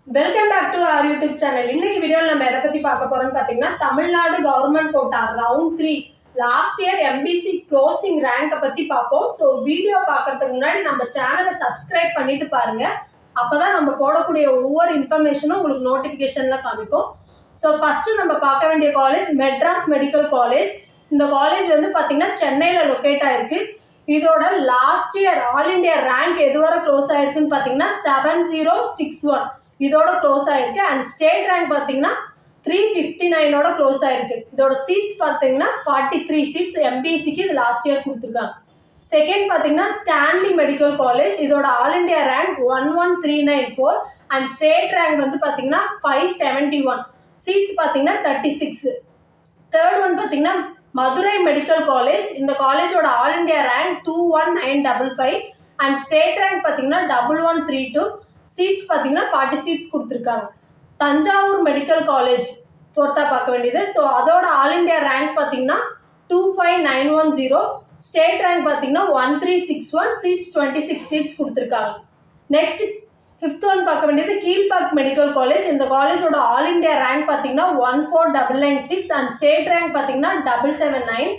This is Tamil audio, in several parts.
Welcome back to our YouTube channel. இன்னைக்கு வீடியோவில் நம்ம எதை பற்றி பார்க்க போகிறோம்னு பார்த்தீங்கன்னா, Tamil Nadu government quota round 3 last year MBC closing ரேங்கை பற்றி பார்ப்போம். ஸோ வீடியோ பார்க்கறதுக்கு முன்னாடி நம்ம சேனலை சப்ஸ்கிரைப் பண்ணிட்டு பாருங்க. அப்போ தான் நம்ம போடக்கூடிய ஒவ்வொரு இன்ஃபர்மேஷனும் உங்களுக்கு நோட்டிஃபிகேஷனில் காமிக்கும். ஸோ ஃபஸ்ட்டு நம்ம பார்க்க வேண்டிய காலேஜ் மெட்ராஸ் மெடிக்கல் காலேஜ். இந்த காலேஜ் வந்து பார்த்தீங்கன்னா சென்னையில் லொக்கேட் ஆயிருக்கு. இதோட last year all India rank எதுவரை க்ளோஸ் ஆயிருக்குன்னு பார்த்தீங்கன்னா 7061 இதோட க்ளோஸ் ஆயிருக்கு. அண்ட் ஸ்டேட் ரேங்க் பார்த்தீங்கன்னா 359ஓட க்ளோஸ் ஆயிருக்கு. இதோட சீட்ஸ் பார்த்தீங்கன்னா 43 சீட்ஸ் எம்பிசிக்கு இது லாஸ்ட் இயர் கொடுத்துருக்காங்க. செகண்ட் பார்த்தீங்கன்னா ஸ்டான்லி மெடிக்கல் காலேஜ். இதோட all India rank 11394 and state rank வந்து பார்த்தீங்கன்னா 571 சீட்ஸ் பார்த்தீங்கன்னா 36. தேர்ட் ஒன் பார்த்தீங்கன்னா மதுரை மெடிக்கல் காலேஜ். இந்த காலேஜோட all India rank 21955 and state rank பார்த்தீங்கன்னா 1132 சீட்ஸ் பார்த்தீங்கன்னா 40 சீட்ஸ் கொடுத்துருக்காங்க. தஞ்சாவூர் மெடிக்கல் காலேஜ் ஃபோர்த்தாக பார்க்க வேண்டியது. ஸோ அதோட ஆல் இண்டியா ரேங்க் பார்த்தீங்கன்னா 25910 ஸ்டேட் ரேங்க் பார்த்தீங்கன்னா 1361 சீட்ஸ் 26 சீட்ஸ் கொடுத்துருக்காங்க. நெக்ஸ்ட் ஃபிஃப்த் ஒன் பார்க்க வேண்டியது கீழ்பாக் மெடிக்கல் காலேஜ். இந்த காலேஜோட ஆல் இண்டியா ரேங்க் பார்த்தீங்கன்னா 14996 அண்ட் ஸ்டேட் ரேங்க் பார்த்தீங்கன்னா 779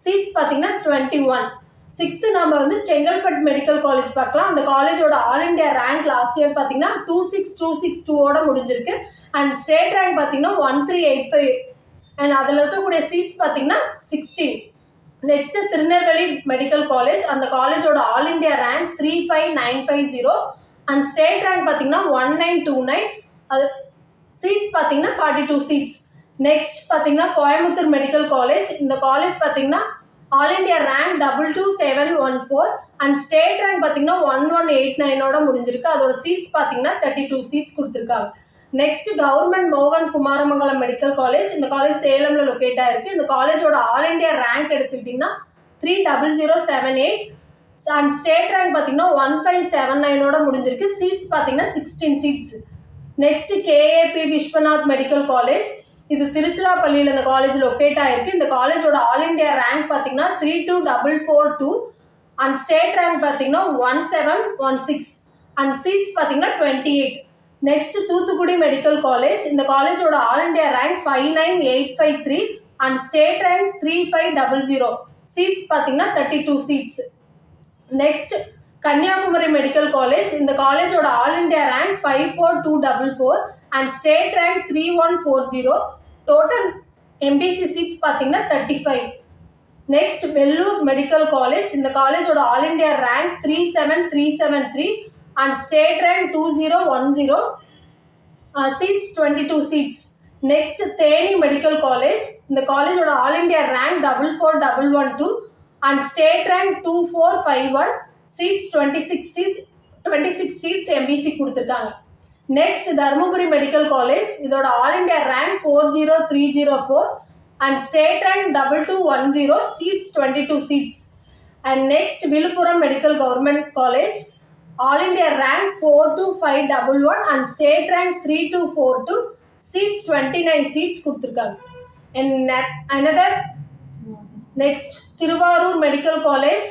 சீட்ஸ் பார்த்தீங்கன்னா 21. சிக்ஸ்த்து நம்ம வந்து செங்கல்பட்டு மெடிக்கல் காலேஜ் பார்க்கலாம். அந்த காலேஜோட all India rank last year பார்த்தீங்கன்னா 26262ஓட முடிஞ்சிருக்கு அண்ட் ஸ்டேட் ரேங்க் பார்த்தீங்கன்னா 1385 அண்ட் அதில் இருக்கக்கூடிய சீட்ஸ் பார்த்தீங்கன்னா 16. Next Tirunelveli medical college. அந்த காலேஜோட all India rank 35950 and state rank பார்த்தீங்கன்னா 1929 அது சீட்ஸ் பார்த்தீங்கன்னா 42 சீட்ஸ். நெக்ஸ்ட் பார்த்தீங்கன்னா கோயம்புத்தூர் மெடிக்கல் காலேஜ். இந்த காலேஜ் பார்த்தீங்கன்னா all India rank 22714 and state rank பார்த்தீங்கன்னா 1189ஓட முடிஞ்சிருக்கு. அதோட சீட்ஸ் பார்த்தீங்கன்னா 32 சீட்ஸ் கொடுத்துருக்காங்க. நெக்ஸ்ட் கவர்மெண்ட் மோகன் குமாரமங்கலம் மெடிக்கல் காலேஜ். இந்த காலேஜ் சேலமில் லொக்கேட் ஆயிருக்கு. இந்த காலேஜோட ஆல் இண்டியா ரேங்க் எடுத்துக்கிட்டிங்கன்னா 30078 அண்ட் ஸ்டேட் ரேங்க் பார்த்தீங்கன்னா 1579ஓட முடிஞ்சிருக்கு. சீட்ஸ் பார்த்தீங்கன்னா 16 seats. Next KAP Viswanath medical college. இது திருச்சிராப்பள்ளியில் இந்த காலேஜ் லொக்கேட் ஆயிருக்கு. இந்த காலேஜோட ஆல் இண்டியா ரேங்க் பார்த்தீங்கன்னா 32442 அண்ட் ஸ்டேட் ரேங்க் பார்த்தீங்கன்னா 1716 அண்ட் சீட்ஸ் பார்த்தீங்கன்னா 28. Next Thoothukudi medical college. இந்த காலேஜோட all India rank 59853 and state rank 3500 seats பார்த்தீங்கன்னா 32 seats. Next Kanyakumari medical college. இந்த காலேஜோட all India rank 54244 and state rank 3140 total MBC seats பார்த்தீங்கன்னா 35. Next Vellore medical college. இந்த காலேஜோட all India rank 37373 and state rank 2010 seats 22 seats. Next Theni medical college. இந்த காலேஜோட all India rank 44112 and state rank 2451 seats 26 seats MBC கொடுத்துருக்காங்க. Next Dharmapuri medical college. இதோட all India rank 40304 and state rank 2210 seats 22 seats. And next Villupuram medical government college. All India rank 42511 and state rank 3242 seats 29 seats கொடுத்துருக்காங்க. And another next Thiruvarur medical college.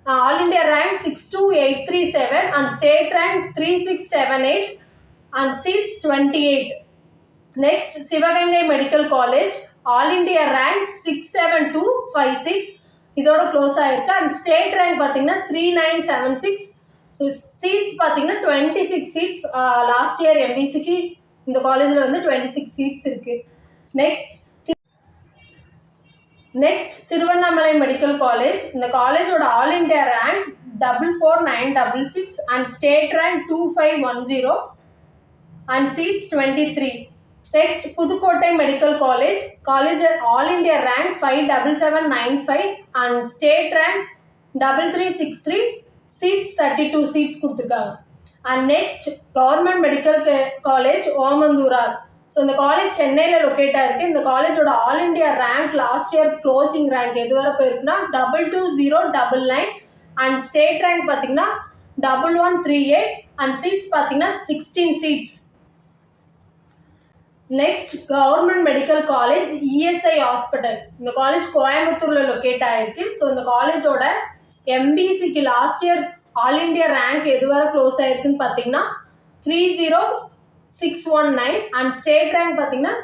All India rank 62837 and state rank 3678 and seats 28. Next Sivaganga medical college. All India rank 67256 இதோட க்ளோஸ் ஆயிருக்கு அண்ட் ஸ்டேட் ரேங்க் பார்த்தீங்கன்னா 3976. ஸோ சீட்ஸ் பார்த்தீங்கன்னா 26 சீட்ஸ் லாஸ்ட் இயர் எம்பிசிக்கு இந்த காலேஜில் வந்து 26 சீட்ஸ் இருக்கு. Next Tiruvannamalai medical college. இந்த காலேஜோட all India rank 44966 and state rank 2510 and seats 23. Next Pudukkottai medical college. College all India rank 57795 and state rank 3363 seats 32 seats கொடுத்துருக்காங்க. And next government medical college Omandurar. So இந்த காலேஜ் சென்னையில் லொக்கேட் ஆயிருக்கு. இந்த காலேஜோட all India rank last year closing rank எது வரை போயிருக்குன்னா 22099 அண்ட் ஸ்டேட் ரேங்க் பார்த்தீங்கன்னா 1138 அண்ட் சீட்ஸ் பார்த்தீங்கன்னா 16 seats. Next government medical college ESI hospital. இந்த காலேஜ் கோயம்புத்தூரில் லொக்கேட் ஆகிருக்கு. ஸோ இந்த காலேஜோட எம்பிசிக்கு last year all India rank எது வரை க்ளோஸ் ஆயிருக்குன்னு பார்த்தீங்கன்னா 30 619 அண்ட் ஸ்டேட் ரேங்க் பார்த்தீங்கன்னா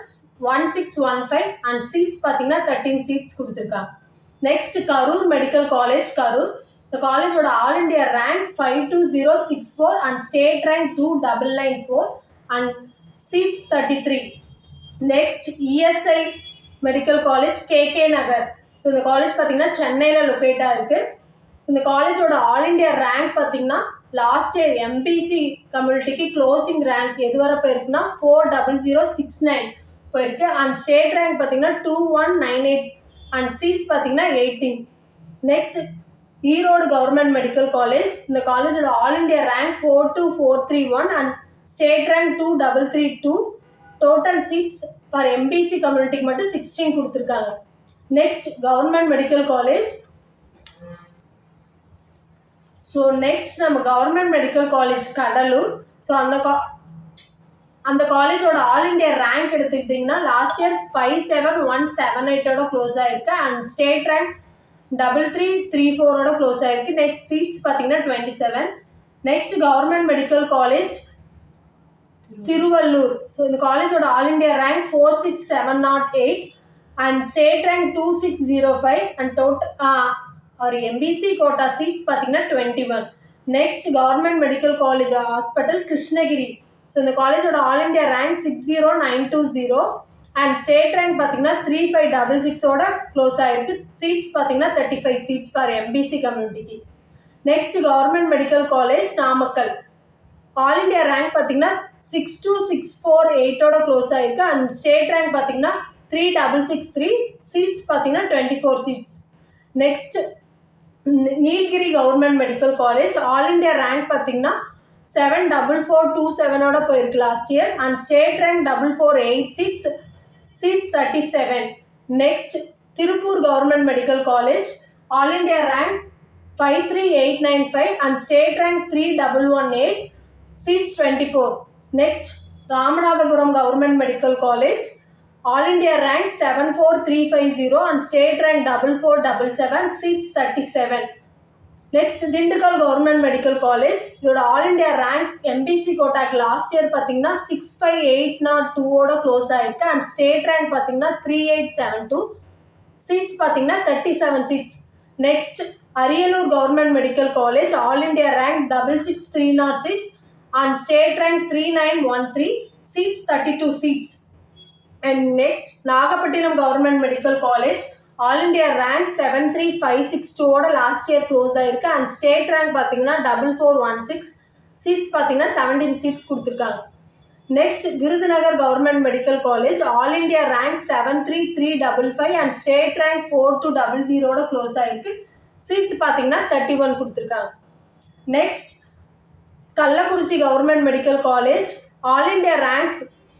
1615 அண்ட் சீட்ஸ் பார்த்தீங்கன்னா 13 சீட்ஸ் கொடுத்துருக்காங்க. Next Karur medical college Karur. இந்த காலேஜோட all India rank 52064 and state rank 2994 and seats 33. Next ESI medical college KK Nagar. So இந்த காலேஜ் பார்த்தீங்கன்னா சென்னையில் லொக்கேட்டாக இருக்குது. ஸோ இந்த காலேஜோட ஆல் இண்டியா ரேங்க் பார்த்தீங்கன்னா லாஸ்ட் இயர் எம்பிசி கம்யூனிட்டிக்கு க்ளோசிங் ரேங்க் எது வரை போயிருக்குன்னா 40069 போயிருக்கு அண்ட் ஸ்டேட் ரேங்க் பார்த்தீங்கன்னா 2198 அண்ட் சீட்ஸ் பார்த்தீங்கன்னா 18. Next Erode government medical college. இந்த காலேஜோட all India rank 42431 and state rank 2332. Total seats for MBC கம்யூனிட்டிக்கு மட்டும் 16 கொடுத்துருக்காங்க. Next government medical college. So next நம்ம government medical college Cuddalore. So அந்த காலேஜோட ஆல் இண்டியா ரேங்க் எடுத்துக்கிட்டிங்கன்னா லாஸ்ட் இயர் 57178 க்ளோஸ் ஆகிருக்கு அண்ட் ஸ்டேட் ரேங்க் 3334 க்ளோஸ் ஆகிருக்கு. நெக்ஸ்ட் சீட்ஸ் பார்த்தீங்கன்னா 27. Next government medical college Thiruvallur. So இந்த காலேஜோட all India rank 46708 and state rank 2605 and total MBC quota seats பார்த்தீங்கன்னா 21. Next government medical college hospital Krishnagiri. So இந்த காலேஜோட all India rank 60920 and state rank பார்த்தீங்கன்னா 3566 க்ளோஸ் ஆகிருக்கு. சீட்ஸ் பார்த்தீங்கன்னா 35 சீட்ஸ் ஃபார் எம்பிசி கம்யூனிட்டிக்கு. Next government medical college Namakkal. All India rank பார்த்தீங்கன்னா 62648 க்ளோஸ் ஆகிருக்கு அண்ட் ஸ்டேட் ரேங்க் பார்த்தீங்கன்னா 3663. சீட்ஸ் பார்த்தீங்கன்னா 24 seats. Next Nilgiri government medical college. All India rank பார்த்தீங்கன்னா 74427 போயிருக்கு last year and state rank 4486. Seats 37. Next Tiruppur government medical college. All India rank 53895 and state rank 3118. Seats 24. Next Ramanathapuram government medical college. All India rank 74350 and state rank 4477. Seats 37. Next Dindigul government medical college. இதோட ஆல் இண்டியா ரேங்க் எம்பிசி கோட்டாக்கு லாஸ்ட் இயர் பார்த்தீங்கன்னா 65802 க்ளோஸ் ஆகிருக்கு அண்ட் ஸ்டேட் ரேங்க் பார்த்தீங்கன்னா 3872. சீட்ஸ் பார்த்தீங்கன்னா 37 seats. Next Ariyalur government medical college. All India rank 66306 and state rank 3913. seats 32 seats. And next Nagapattinam government medical college. all India rank 73562 last year close ஆயிருக்கு and state rank பாத்தீங்கன்னா 4416. seats பாத்தீங்கன்னா 17 seats கொடுத்திருக்காங்க. next Virudhunagar government medical college. all India rank 73355 and state rank 4200 close ஆயிருக்கு. seats பாத்தீங்கன்னா 31 கொடுத்திருக்காங்க. next Kallakurichi government medical college. All India rank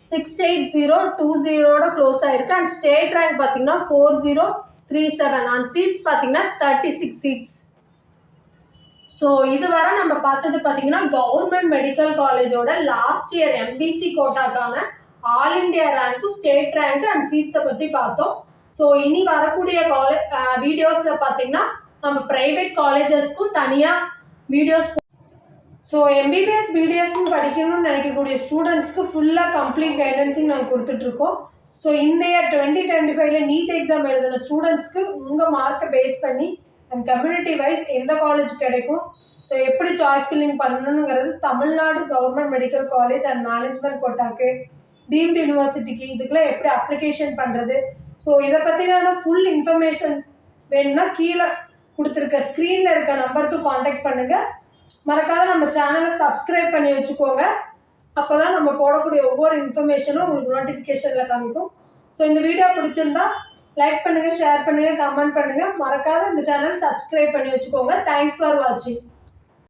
68020 close ஆயிருக்கு அண்ட் ஸ்டேட் ரேங்க் பார்த்தீங்கன்னா 4037 அண்ட் சீட்ஸ் பார்த்தீங்கன்னா 36 சீட்ஸ். ஸோ இதுவரை நம்ம பார்த்தது பார்த்தீங்கன்னா கவர்மெண்ட் மெடிக்கல் காலேஜோட லாஸ்ட் இயர் எம்பிசி கோட்டாக்கான ஆல் இண்டியா ரேங்க்கும் ஸ்டேட் ரேங்க் அண்ட் சீட்ஸை பற்றி பார்த்தோம். ஸோ இனி வரக்கூடிய வீடியோஸில் பார்த்தீங்கன்னா நம்ம ப்ரைவேட் காலேஜஸ்க்கும் தனியாக வீடியோஸ். ஸோ எம்பிபிஎஸ் பிடிஎஸ்ன்னு படிக்கணும்னு நினைக்கக்கூடிய ஸ்டூடெண்ட்ஸ்க்கு ஃபுல்லாக கம்ப்ளீட் கைடன்ஸிங் நாங்கள் கொடுத்துட்ருக்கோம். ஸோ இந்த இயர் 2025 நீட் எக்ஸாம் எழுதின ஸ்டூடெண்ட்ஸ்க்கு உங்கள் மார்க்கை பேஸ் பண்ணி அண்ட் கம்யூனிட்டி வைஸ் எந்த காலேஜ் கிடைக்கும், ஸோ எப்படி சாய்ஸ் ஃபில்லிங் பண்ணணுங்கிறது Tamil Nadu government medical college and management கோட்டாக்கு, டீம்டு யூனிவர்சிட்டிக்கு இதுக்கெல்லாம் எப்படி அப்ளிகேஷன் பண்ணுறது, ஸோ இதை பற்றின ஃபுல் இன்ஃபர்மேஷன் வேணும்னா கீழே கொடுத்துருக்க ஸ்க்ரீனில் இருக்க நம்பருக்கு காண்டாக்ட் பண்ணுங்கள். மறக்காத நம்ம சேனலை சப்ஸ்கிரைப் பண்ணி வச்சுக்கோங்க. அப்போ தான் நம்ம போடக்கூடிய ஒவ்வொரு இன்ஃபர்மேஷனும் உங்களுக்கு நோட்டிஃபிகேஷனில் காமிக்கும். ஸோ இந்த வீடியோ பிடிச்சிருந்தா லைக் பண்ணுங்கள், ஷேர் பண்ணுங்கள், கமெண்ட் பண்ணுங்கள். மறக்காத இந்த சேனல் சப்ஸ்கிரைப் பண்ணி வச்சுக்கோங்க. தேங்க்ஸ் ஃபார் வாட்சிங்.